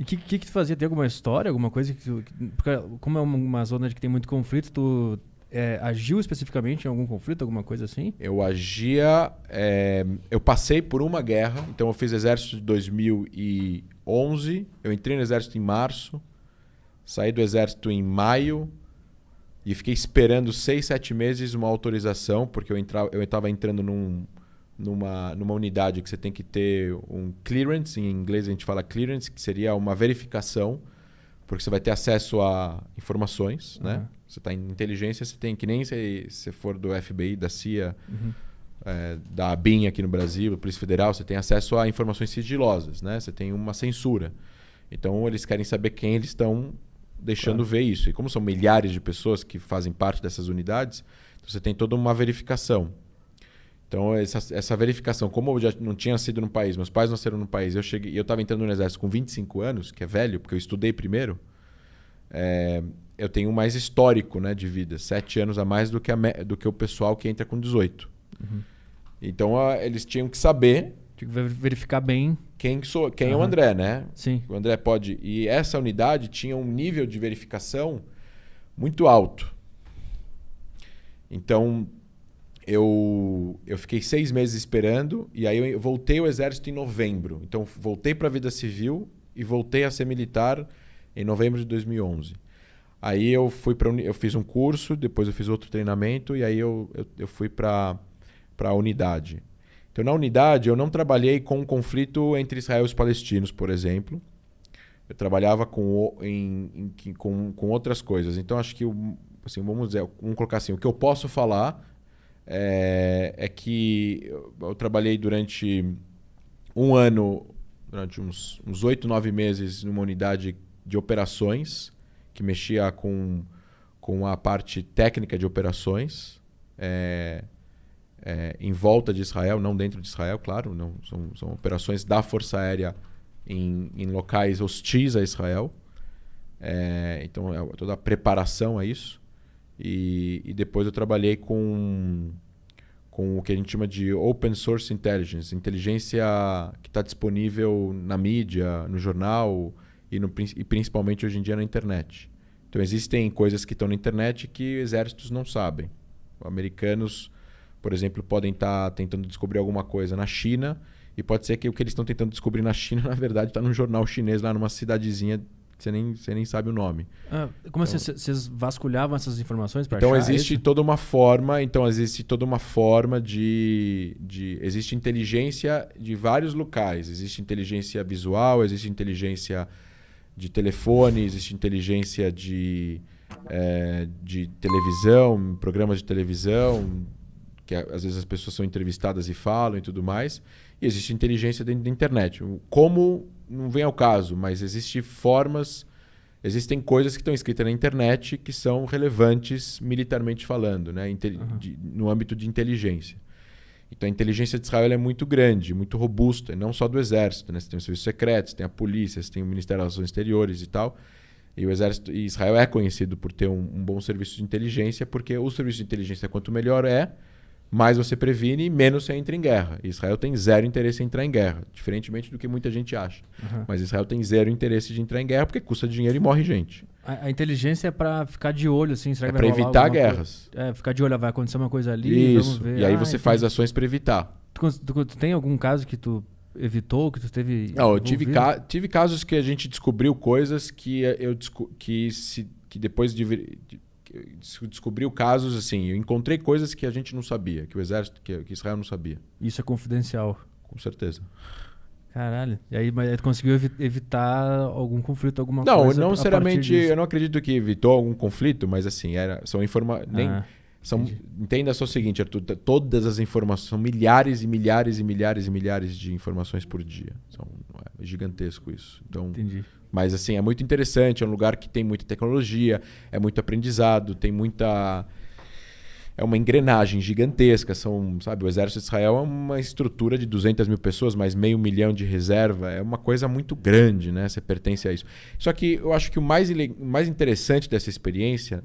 E o que tu fazia? Tem alguma história, alguma coisa que tu... Porque como é uma zona que tem muito conflito, tu agiu especificamente em algum conflito, alguma coisa assim? Eu agia... eu passei por uma guerra, então eu fiz exército de 2011, eu entrei no exército em março, saí do exército em maio e fiquei esperando 6, 7 meses uma autorização, porque eu estava entrando numa unidade que você tem que ter um clearance, em inglês a gente fala clearance, que seria uma verificação, porque você vai ter acesso a informações, né? Você está em inteligência, você tem, que nem se for do FBI, da CIA, da ABIN aqui no Brasil, Polícia Federal, você tem acesso a informações sigilosas, né? Você tem uma censura. Então eles querem saber quem eles estão deixando ver isso. E como são milhares de pessoas que fazem parte dessas unidades, então você tem toda uma verificação. Então, essa verificação, como eu já não tinha nascido no país, meus pais nasceram no país, eu estava entrando no exército com 25 anos, que é velho, porque eu estudei primeiro, eu tenho mais histórico, né, de vida, 7 anos a mais do que o pessoal que entra com 18. Então, eles tinham que saber... Tinha que verificar bem... Quem é o André, né? Sim. O André pode... E essa unidade tinha um nível de verificação muito alto. Então... Eu fiquei 6 meses esperando e aí eu voltei ao exército em novembro. Então voltei para a vida civil e voltei a ser militar em novembro de 2011. Aí eu fiz um curso, depois eu fiz outro treinamento e aí eu fui para a unidade. Então na unidade eu não trabalhei com um conflito entre Israel e os palestinos, por exemplo. Eu trabalhava com outras coisas. Então acho que, assim, vamos colocar assim, o que eu posso falar... É que eu trabalhei durante um ano, durante uns 8, 9 meses numa unidade de operações que mexia com a parte técnica de operações em volta de Israel, não dentro de Israel, claro, não, são operações da Força Aérea em locais hostis a Israel. Então toda a preparação a isso. E depois eu trabalhei com o que a gente chama de Open Source Intelligence, inteligência que está disponível na mídia, no jornal e principalmente hoje em dia na internet. Então existem coisas que estão na internet que exércitos não sabem. Americanos, por exemplo, podem estar tentando descobrir alguma coisa na China e pode ser que o que eles estão tentando descobrir na China, na verdade, está num jornal chinês lá numa cidadezinha você nem sabe o nome. Como assim? Vocês vasculhavam essas informações para achar? Existe existe toda uma forma de... Existe inteligência de vários locais. Existe inteligência visual, existe inteligência de telefone, existe inteligência de televisão, programas de televisão, que às vezes as pessoas são entrevistadas e falam e tudo mais. E existe inteligência dentro da internet. Como... não vem ao caso, mas existem coisas que estão escritas na internet que são relevantes militarmente falando, né? No âmbito de inteligência. Então a inteligência de Israel é muito grande, muito robusta, e não só do exército, né? Você tem os serviços secretos, tem a polícia, você tem o Ministério das Relações Exteriores e tal. E Israel é conhecido por ter um bom serviço de inteligência, porque o serviço de inteligência, quanto melhor mais você previne e menos você entra em guerra. Israel tem zero interesse em entrar em guerra, diferentemente do que muita gente acha. Mas Israel tem zero interesse de entrar em guerra porque custa dinheiro e morre gente. A inteligência é para ficar de olho, assim, será que para evitar guerras. Ficar de olho, vai acontecer uma coisa ali, isso. Vamos ver. E aí você faz ações para evitar. Tu tem algum caso que tu evitou, que tu teve... Não, eu tive casos que a gente descobriu coisas que depois descobriu casos assim, eu encontrei coisas que a gente não sabia, que o exército, que Israel não sabia. Isso é confidencial. Com certeza. Caralho. E aí, mas tu conseguiu evitar algum conflito, alguma coisa? Não necessariamente, eu não acredito que evitou algum conflito, mas assim, são informações... Entenda só o seguinte, Arthur, todas as informações, são milhares e milhares e milhares e milhares de informações por dia. É gigantesco isso. Então, entendi. Mas assim, é muito interessante, é um lugar que tem muita tecnologia, é muito aprendizado, tem muita... É uma engrenagem gigantesca. O exército de Israel é uma estrutura de 200 mil pessoas, mais 500 mil de reserva. É uma coisa muito grande, né? Você pertence a isso. Só que eu acho que o mais interessante dessa experiência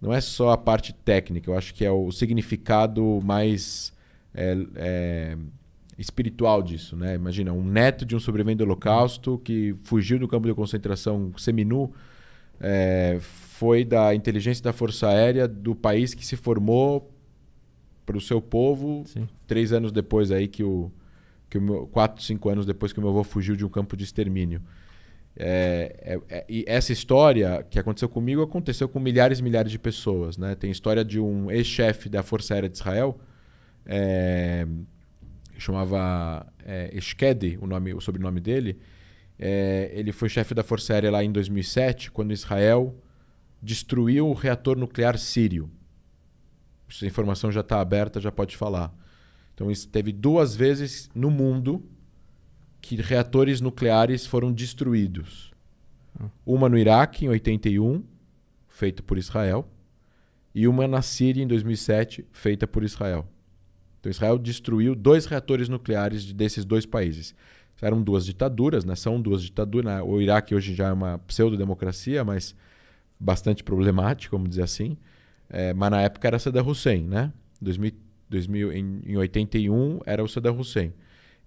não é só a parte técnica. Eu acho que é o significado mais espiritual disso, né? Imagina, um neto de um sobrevivente do Holocausto que fugiu do campo de concentração seminu, foi da inteligência da Força Aérea do país que se formou para o seu povo. Sim. 3 anos depois aí que o meu 4, 5 anos depois que o meu avô fugiu de um campo de extermínio. E essa história que aconteceu comigo aconteceu com milhares e milhares de pessoas, né? Tem história de um ex-chefe da Força Aérea de Israel, chamava Eshkedi, o sobrenome dele. Ele foi chefe da Força Aérea lá em 2007, quando Israel destruiu o reator nuclear sírio. Essa informação já está aberta, já pode falar. Então, isso teve 2 vezes no mundo que reatores nucleares foram destruídos. Uma no Iraque, em 81, feita por Israel, e uma na Síria, em 2007, feita por Israel. Então, Israel destruiu 2 reatores nucleares desses 2 países. Eram 2 ditaduras, né? São 2 ditaduras. O Iraque hoje já é uma pseudo-democracia, mas bastante problemática, vamos dizer assim. Mas na época era Saddam Hussein, né? Em 81 era o Saddam Hussein.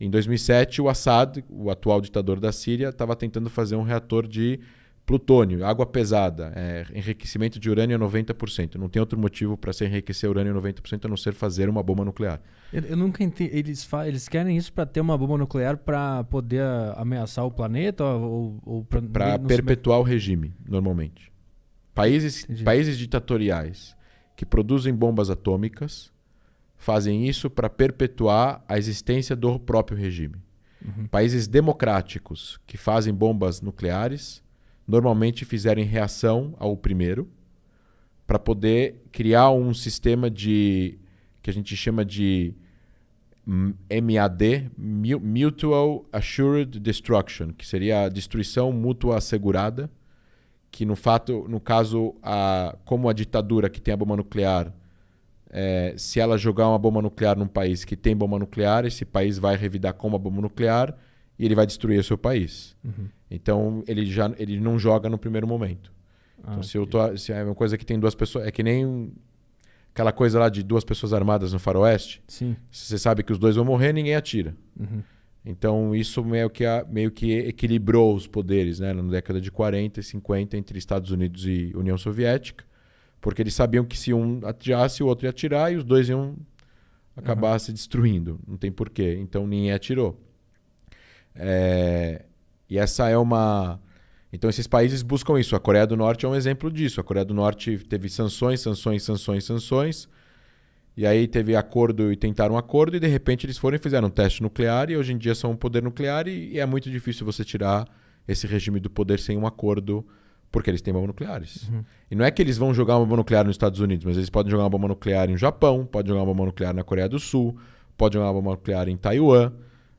Em 2007, o Assad, o atual ditador da Síria, estava tentando fazer um reator de plutônio, água pesada, enriquecimento de urânio a 90%. Não tem outro motivo para se enriquecer urânio a 90% a não ser fazer uma bomba nuclear. Eu nunca entendi. Eles querem isso para ter uma bomba nuclear para poder ameaçar o planeta? Para perpetuar o regime, normalmente. Países ditatoriais que produzem bombas atômicas fazem isso para perpetuar a existência do próprio regime. Uhum. Países democráticos que fazem bombas nucleares normalmente fizeram em reação ao primeiro para poder criar um sistema que a gente chama de MAD, Mutual Assured Destruction, que seria a destruição mútua assegurada, que no caso, como a ditadura que tem a bomba nuclear, se ela jogar uma bomba nuclear num país que tem bomba nuclear, esse país vai revidar com uma bomba nuclear e ele vai destruir o seu país. Uhum. Então, ele não joga no primeiro momento. Então, se é uma coisa que tem 2 pessoas... É que nem aquela coisa lá de 2 pessoas armadas no faroeste. Sim. Se você sabe que os 2 vão morrer, ninguém atira. Uhum. Então, isso meio que equilibrou os poderes, né, na década de 40 e 50 entre Estados Unidos e União Soviética. Porque eles sabiam que se um atirasse, o outro ia atirar e os 2 iam acabar se destruindo. Não tem porquê. Então ninguém atirou. E essa é uma... Então esses países buscam isso. A Coreia do Norte é um exemplo disso. A Coreia do Norte teve sanções. E aí teve acordo e tentaram um acordo e de repente eles foram e fizeram um teste nuclear e hoje em dia são um poder nuclear e é muito difícil você tirar esse regime do poder sem um acordo. Porque eles têm bombas nucleares. Uhum. E não é que eles vão jogar uma bomba nuclear nos Estados Unidos, mas eles podem jogar uma bomba nuclear no Japão, podem jogar uma bomba nuclear na Coreia do Sul, podem jogar uma bomba nuclear em Taiwan,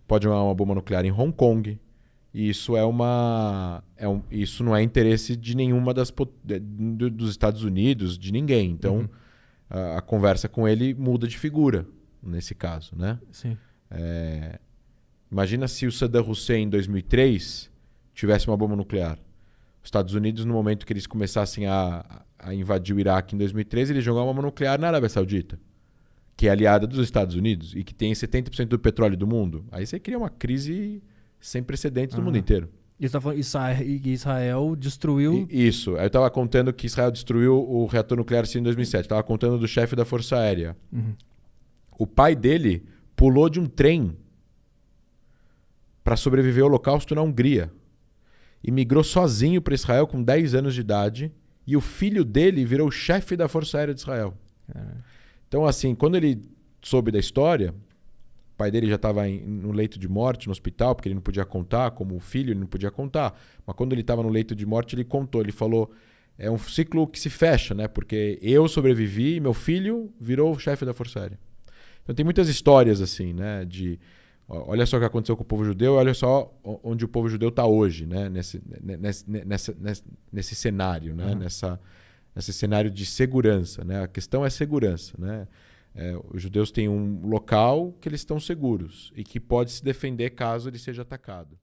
podem jogar uma bomba nuclear em Hong Kong. E isso isso não é interesse de nenhuma dos Estados Unidos, de ninguém. Então, a conversa com ele muda de figura, nesse caso, né? Sim. Imagina se o Saddam Hussein, em 2003, tivesse uma bomba nuclear. Os Estados Unidos, no momento que eles começassem a invadir o Iraque em 2013, eles jogaram uma bomba nuclear na Arábia Saudita, que é aliada dos Estados Unidos e que tem 70% do petróleo do mundo. Aí você cria uma crise sem precedentes no mundo inteiro. E você tá falando Israel destruiu... Isso. Eu estava contando que Israel destruiu o reator nuclear sírio em 2007. Estava contando do chefe da Força Aérea. Uhum. O pai dele pulou de um trem para sobreviver ao Holocausto na Hungria. E migrou sozinho para Israel com 10 anos de idade. E o filho dele virou chefe da Força Aérea de Israel. Então, assim, quando ele soube da história, o pai dele já estava no leito de morte, no hospital, porque ele não podia contar, como o filho, ele não podia contar. Mas quando ele estava no leito de morte, ele contou. Ele falou, é um ciclo que se fecha, né? Porque eu sobrevivi e meu filho virou o chefe da Força Aérea. Então, tem muitas histórias, assim, né? Olha só o que aconteceu com o povo judeu, olha só onde o povo judeu está hoje, né? Nesse cenário, né? Nesse cenário de segurança, né? A questão é segurança, né? Os judeus têm um local que eles estão seguros e que pode se defender caso ele seja atacado.